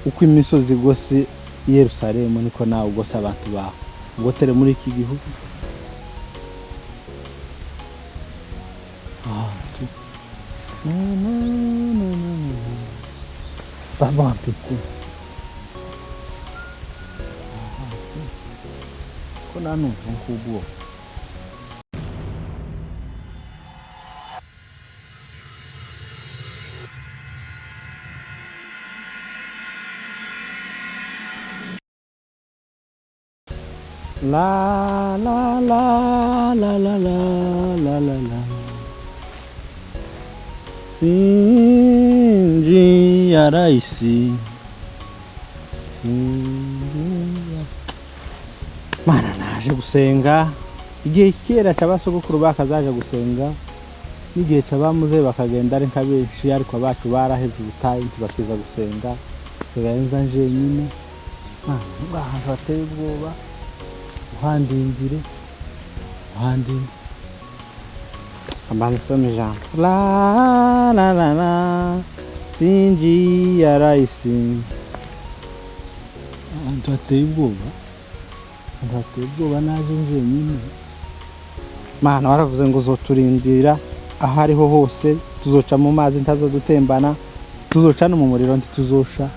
uko imisozi igose i Yerusalemu niko nawe ugose abantu bawe ugotere muri iki gihugu. Baba wa mbinguni, kuna nungu mkubwa. La la la la la la la la la. Sinji ya raisi. Mana naje gusenga igihe kera cy'abasogokuru bakazaje gusenga n'igihe cy'abamuze bakagenda ari nka benshi ariko abacu baraheze ubutayi bakiza gusenga turenza nje nyine ngahantu hateye ubwoba uhandindire ambanza some ijambo la la la la sinji ya raisi ahantu hateye ubwoba naje nje nyine. Mana waravuze ngo uzoturindira aho ariho hose, tuzoca mu mazi ntazodutembana, tuzoca no mu muriro ntituzosha,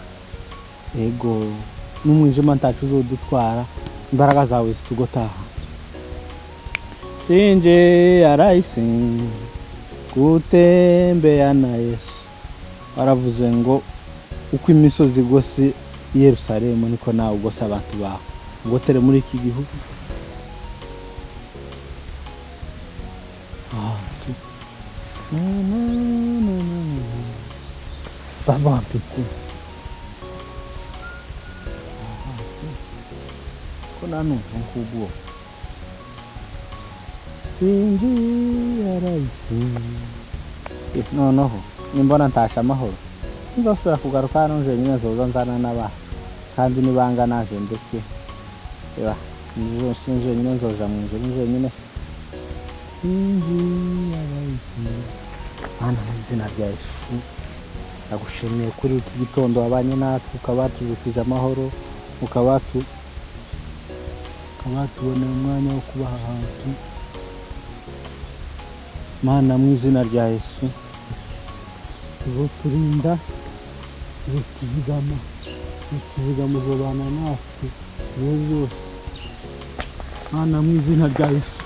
ego n'umwijima ntacu uzodutwara, imbaraga zawe zitugotaha. Sinje araisi gutembea na Yesu. Waravuze ngo uko imisozi igose i Yerusalemu niko nawe ugose abantu bawe ugotere muri iki gihugu. Baba wa mbinguni, kuna nungu mkubwa. Sinji ya raisi. Noneho nimbona ntasha amahoro nzasubira kugaruka hano nje nyine zoza nzana n'abantu kandi nibanga naje ndeke eba nje nyine nzoja mu nzu nje nyine. Sinji ya raisi. Mana mu izina rya Yesu ndagushimiye kuri iki gitondo wabanye natwe ukabatuzukije amahoro ukabona umwanya wo kubaha ahantu. Mana mu izina rya Yesu uzoturinda uzotuzigama uzobana natwe byose. Mana mu izina rya Yesu